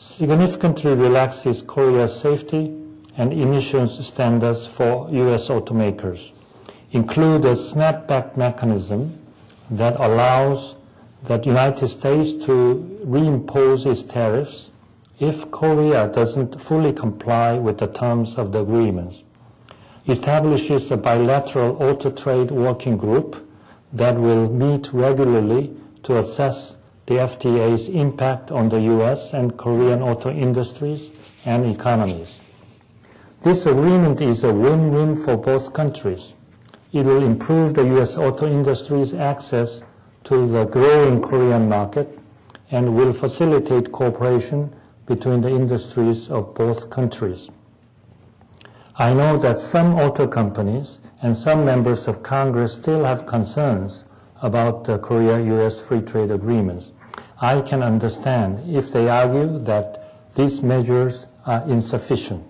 significantly relaxes Korea's safety and emissions standards for U.S. automakers, include a snapback mechanism that allows the United States to reimpose its tariffs if Korea doesn't fully comply with the terms of the agreements, establishes a bilateral auto trade working group that will meet regularly to assess the FTA's impact on the U.S. and Korean auto industries and economies. This agreement is a win-win for both countries. It will improve the U.S. auto industry's access to the growing Korean market and will facilitate cooperation between the industries of both countries. I know that some auto companies and some members of Congress still have concerns about the Korea-U.S. free trade agreements. I can understand if they argue that these measures are insufficient,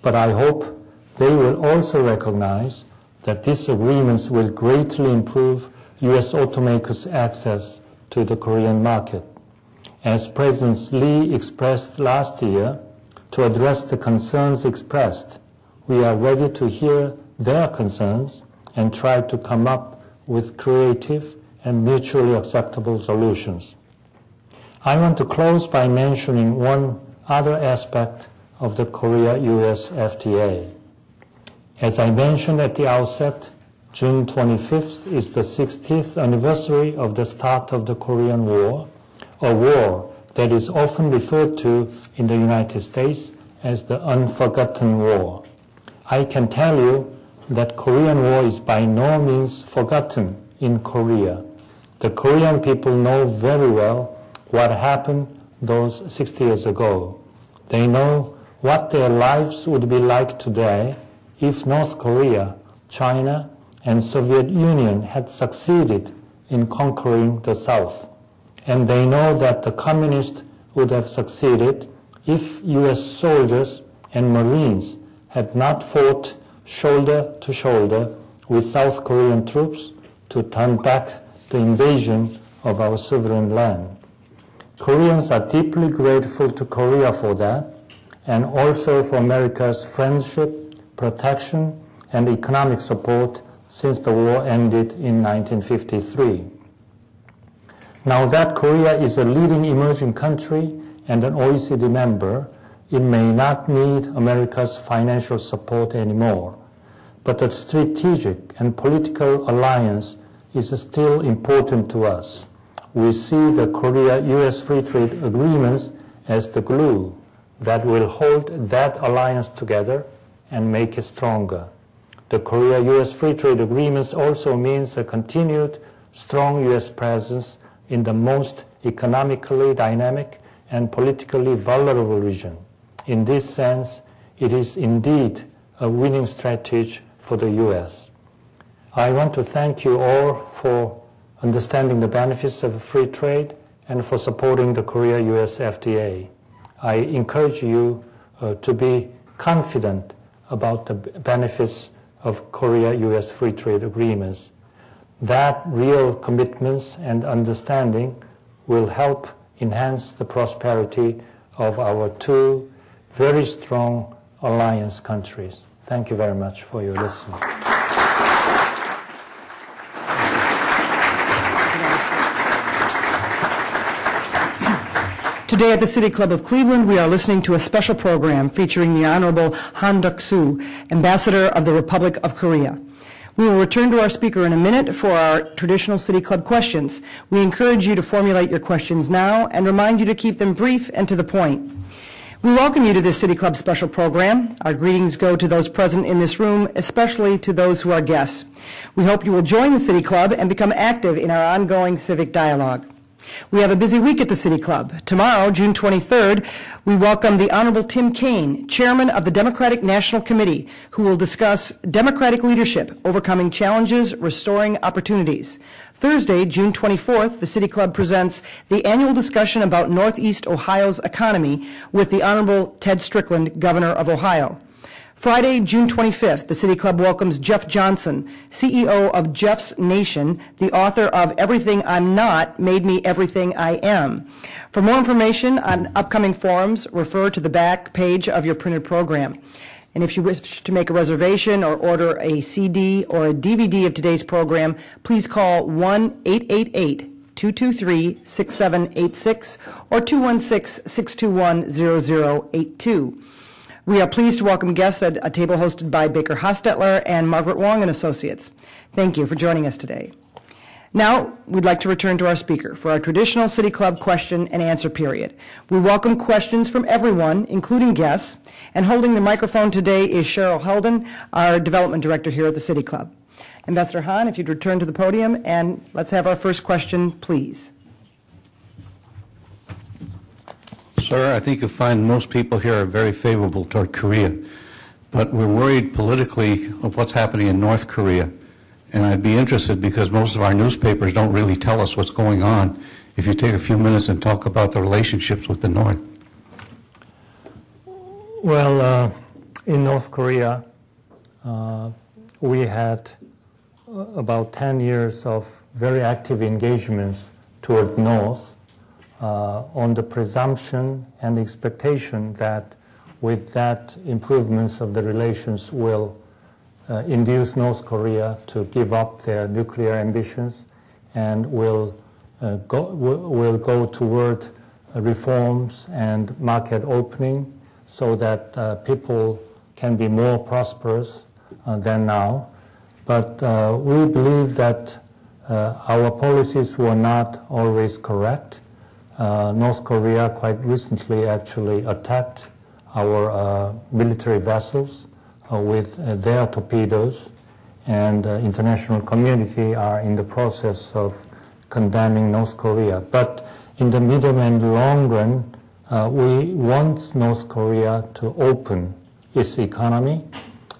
but I hope they will also recognize that these agreements will greatly improve U.S. automakers' access to the Korean market. As President Lee expressed last year, to address the concerns expressed, we are ready to hear their concerns and try to come up with creative and mutually acceptable solutions. I want to close by mentioning one other aspect of the Korea-U.S. FTA. As I mentioned at the outset, June 25th is the 60th anniversary of the start of the Korean War, a war that is often referred to in the United States as the Unforgotten War. I can tell you that Korean War is by no means forgotten in Korea. The Korean people know very well what happened those 60 years ago. They know what their lives would be like today if North Korea, China, and Soviet Union had succeeded in conquering the South. And they know that the communists would have succeeded if U.S. soldiers and Marines had not fought shoulder to shoulder with South Korean troops to turn back the invasion of our sovereign land. Koreans are deeply grateful to Korea for that, and also for America's friendship, protection, and economic support since the war ended in 1953. Now that Korea is a leading emerging country and an OECD member, it may not need America's financial support anymore, but the strategic and political alliance is still important to us. We see the Korea-U.S. free trade agreements as the glue that will hold that alliance together and make it stronger. The Korea-U.S. free trade agreements also means a continued strong U.S. presence in the most economically dynamic and politically vulnerable region. In this sense, it is indeed a winning strategy for the U.S. I want to thank you all for understanding the benefits of free trade and for supporting the Korea-U.S. FTA. I encourage you to be confident about the benefits of Korea-U.S. free trade agreements. That real commitments and understanding will help enhance the prosperity of our two very strong alliance countries. Thank you very much for your listening. Today at the City Club of Cleveland, we are listening to a special program featuring the Honorable Han Duk-Soo, Ambassador of the Republic of Korea. We will return to our speaker in a minute for our traditional City Club questions. We encourage you to formulate your questions now and remind you to keep them brief and to the point. We welcome you to this City Club special program. Our greetings go to those present in this room, especially to those who are guests. We hope you will join the City Club and become active in our ongoing civic dialogue. We have a busy week at the City Club. Tomorrow, June 23rd, we welcome the Honorable Tim Kaine, Chairman of the Democratic National Committee, who will discuss Democratic leadership, overcoming challenges, restoring opportunities. Thursday, June 24th, the City Club presents the annual discussion about Northeast Ohio's economy with the Honorable Ted Strickland, Governor of Ohio. Friday, June 25th, the City Club welcomes Jeff Johnson, CEO of Jeff's Nation, the author of Everything I'm Not Made Me Everything I Am. For more information on upcoming forums, refer to the back page of your printed program. And if you wish to make a reservation or order a CD or a DVD of today's program, please call 1-888-223-6786 or 216-621-0082. We are pleased to welcome guests at a table hosted by Baker Hostetler and Margaret Wong and Associates. Thank you for joining us today. Now, we'd like to return to our speaker for our traditional City Club question and answer period. We welcome questions from everyone, including guests, and holding the microphone today is Cheryl Helden, our Development Director here at the City Club. Ambassador Han, if you'd return to the podium, and let's have our first question, please. Sir, I think you'll find most people here are very favorable toward Korea, but we're worried politically of what's happening in North Korea. And I'd be interested, because most of our newspapers don't really tell us what's going on, if you take a few minutes and talk about the relationships with the North. Well, in North Korea, we had about 10 years of very active engagements toward North, on the presumption and expectation that with that improvements of the relations will induce North Korea to give up their nuclear ambitions and will go toward reforms and market opening so that people can be more prosperous than now. But we believe that our policies were not always correct. North Korea quite recently actually attacked our military vessels with their torpedoes, and the international community are in the process of condemning North Korea. But in the medium and long run, we want North Korea to open its economy,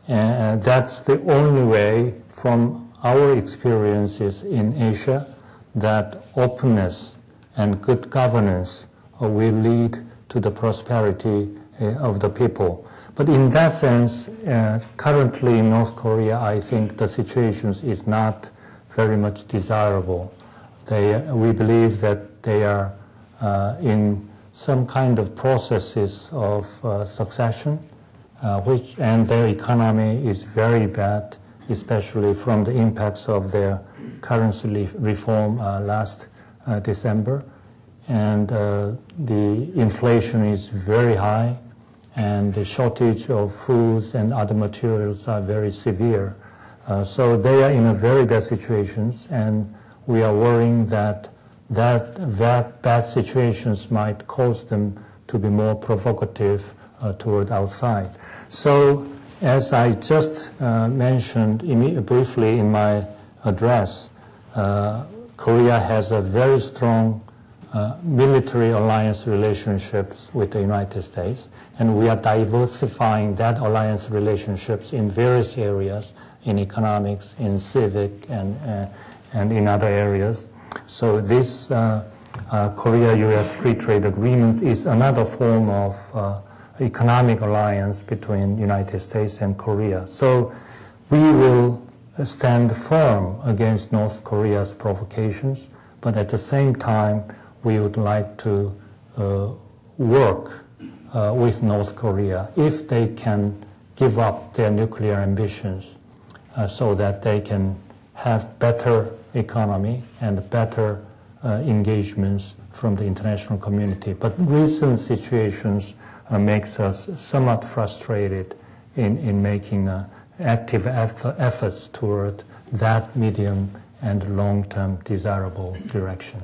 and that's the only way from our experiences in Asia that openness and good governance will lead to the prosperity of the people. But in that sense, currently in North Korea, I think the situation is not very much desirable. We believe that they are in some kind of processes of succession, and their economy is very bad, especially from the impacts of their currency reform last December, and the inflation is very high, and the shortage of foods and other materials are very severe. So they are in a very bad situation, and we are worrying that bad situations might cause them to be more provocative toward outside. So, as I just mentioned briefly in my address, Korea has a very strong military alliance relationships with the United States, and we are diversifying that alliance relationships in various areas, in economics, in civic, and in other areas. So this Korea-U.S. Free Trade Agreement is another form of economic alliance between United States and Korea. So we will stand firm against North Korea's provocations, but at the same time, we would like to work with North Korea if they can give up their nuclear ambitions so that they can have better economy and better engagements from the international community. But recent situations makes us somewhat frustrated in making active efforts toward that medium and long-term desirable directions.